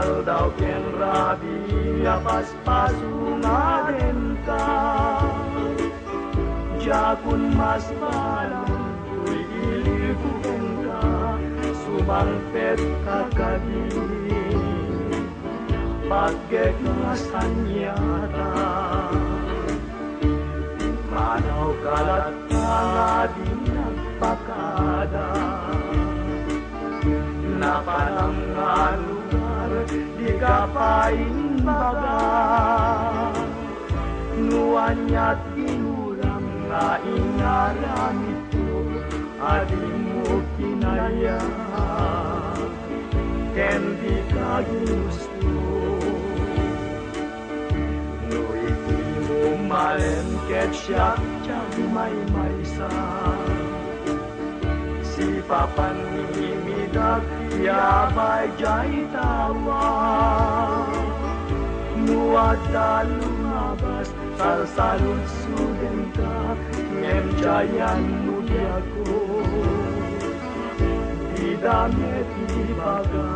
daw ken rabi paspasunaden ka jakun mas balang tuy ilikuken ka sumangpet kakadi pagek nga sanyata manaw kalat nga di nagpakada napanangan lugar di kapain baga nuanyat tinuram nga inaram ito adi mo kinaya ken di ka ginusto no iti mo malen ket siya may maysa si papan imidak yabay jay tawa nuada lumabas salsalud suden ka ngem jayan mudiako didamet ibaga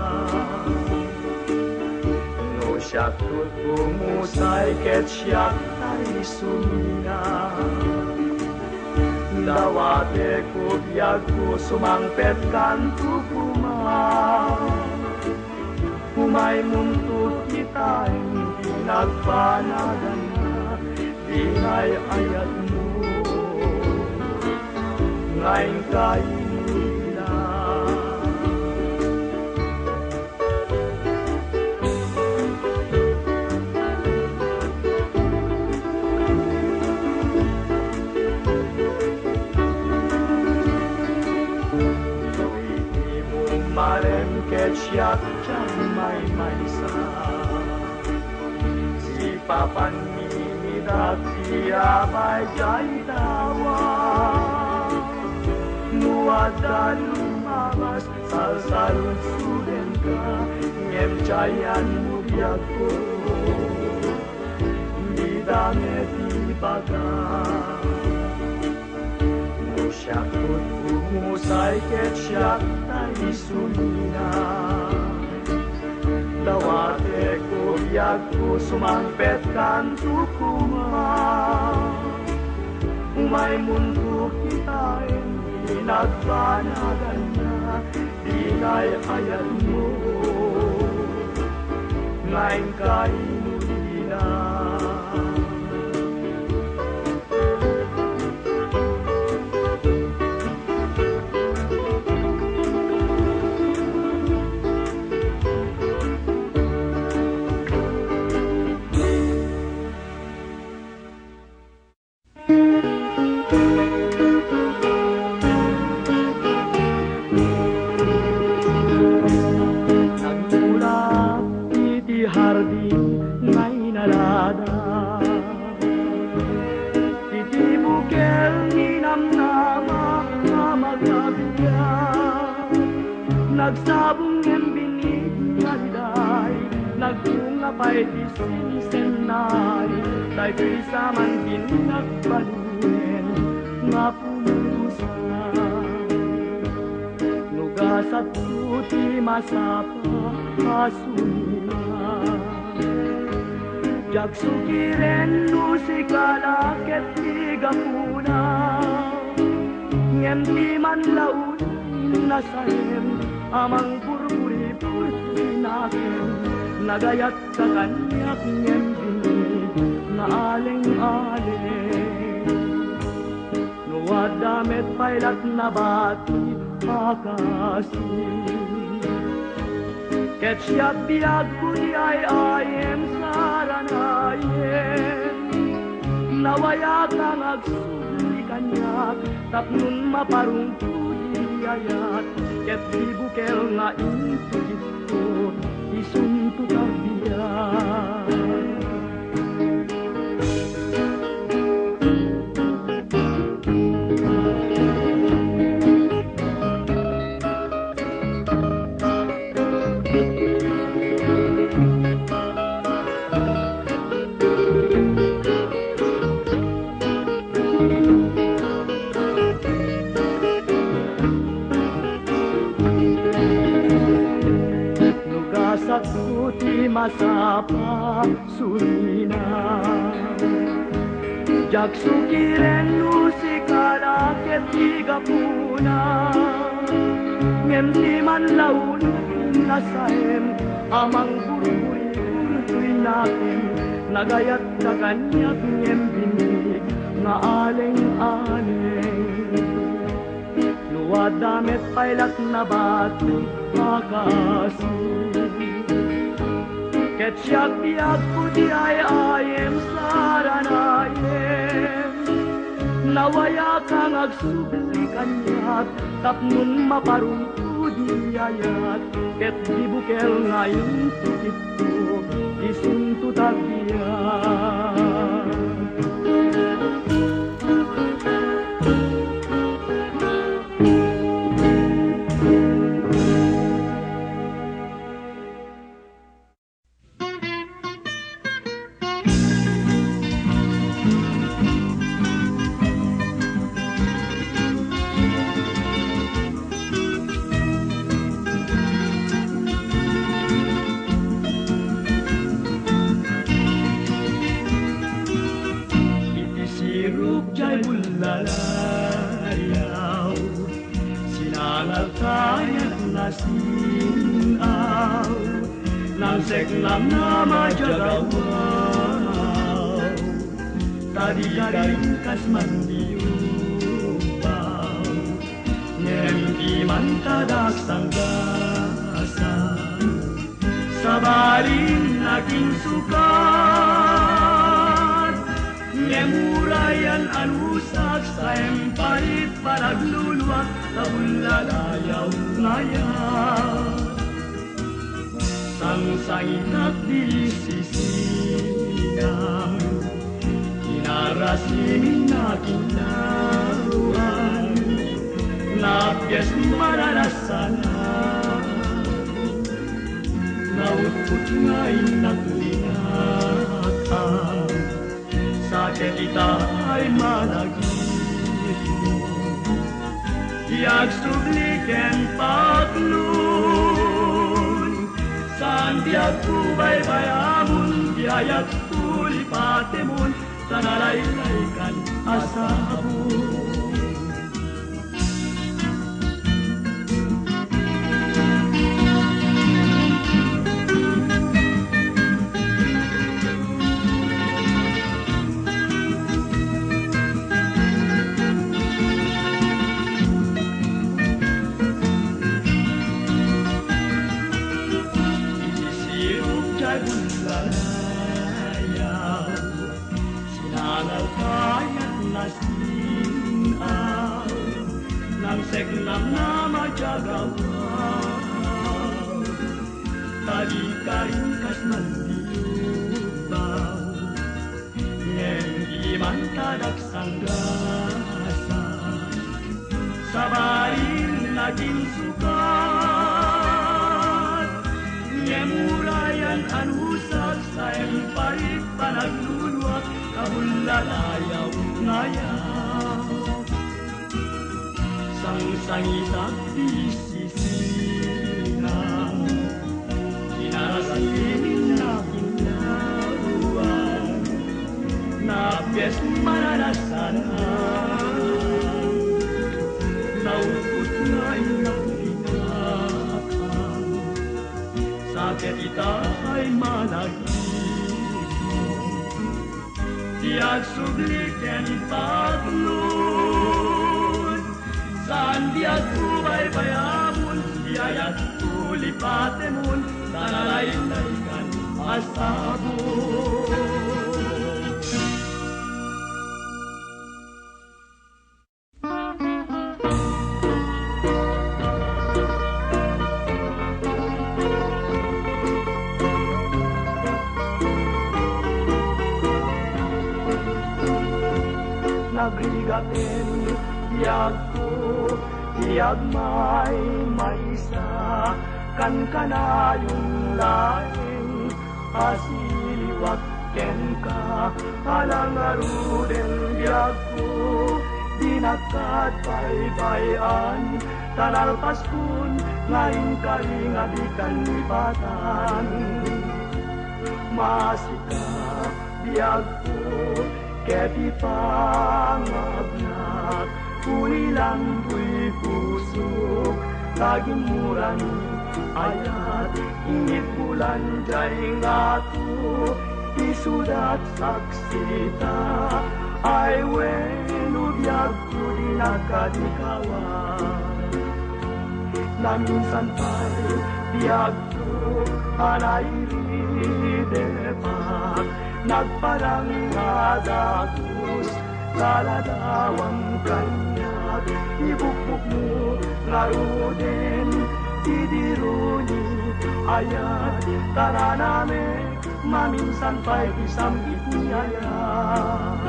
no syakut umusay ket syak tay sumina dawate ko biyag ko sumangpet kanto kuma umay muntut kita hindi nagpanagan na di ngay ayat mo ngayon kainila siyak may maysa si papan mimidak siya may jay tawa nuada lumabas salsalun suden ka ngem jayan mudiak ko di damet ibaga no syakut umusay ket syak tay sumina dawate ko biyag ko sumangpet kanto kuma umay mundo kita hindi nagpanagan na di ngay ayat mo ngayon kainulina nagsabong ng binig nga hiday nagbunga pa'y tisinsenay dahil sa man pinagbaluin nga pumusa nugasat tuti masapa kasunila jagsukiren nusikalaket tigapuna ngem di man laun nasahem amang burburi-burburi nakin nagayat sa kanyak ngem binig na aling-aling nuwadamet pailat na bati akasi ket siyak biag budi ay ayem saranayen nawaya kang agsuli kanyak tapnun maparungtudi ayat ket dibukel nga into dito isunto tabiyan ti masapa surina jak sukiren nusikala ket tigapuna ngem ti man laun nasaem amang buri-buri natin nagayat na kanyak ngem binig nga aleng-aleng luwad damet pailak na batu makasig ket siyak-iyak puti ay ayem saranayem nawaya kang agsubli kanyak tapnon maparungkudi ayat ket dibukel ngayon tukito isunto tagbiyan lalayaw sinangalkayat na sinaw ng seklam na majagawaw tadi-tadi kas mandiubaw ngem man tadak sanggasa sabaling naging sukat ngemurayan anusak sa emparit panagluluwak taulalayaw ngayon sang-sangit at disisigang kinarasimin na kinaruan napyes mararasanan nautput ngayon naglinatan sakit ita ay malagit mo iyag subliken paglun saan diag kubay bayamun diayag tulipatemon sanalaylaikan asabun seklam na majagawaw tali-karing kas mandiubaw ngem iman tadak sanggasa sabarin naging sukat ngem anusag sa emparit panagluluwak kabulalayaw ngayon sang-sangit at disisilang kinarasimin na kinaruan napyes maranasanan naupot nga'y nakulinakan sakit ita ay malagit mo diag subliken paglun saan diag kubay bayamun diayat tulipatemon sanalaylaikan asabon nagrigaten diag tiag may maisa kan kanayong laeng asiliwak ken ka alangaruden diag ko dinakat baybayan tanal paskun ngayon kalinga di kanipatan. Masika biag ko keti pangagnak, unilang tuy pusok tagimuran ayat init bulan jay ngatu isudat saksita ay wenu biag ko di nakadikawan. Na minsan pa'y biag ko anairi depak nagparang nadagus kaladawang kanyag ibukbuk mo ngarunin tidiruni ayat taraname maminsan pa'y isang itniyayat.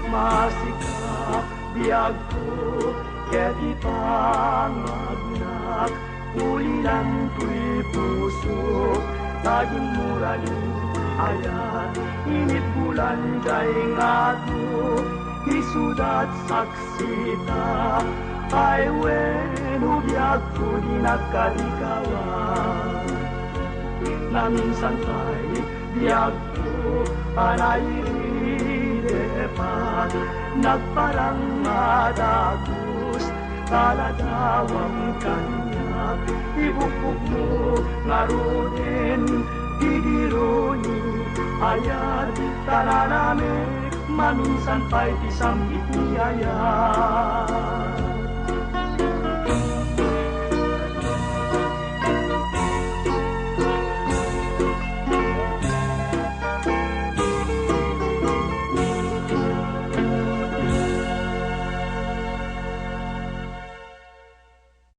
Masika biag ko keti pangagnak, ulilan tuy pusok tagimurani ayat init bulan jay ngatu isudat saksita ay wenu biag ko di nakadikawan. Na minsan pa'y biag ko anairi depat nagparang madagos kaladawang kanyag ibukbuk mo ngarunin tidironi ayat taraname maminsan pa'y isang itniyayat.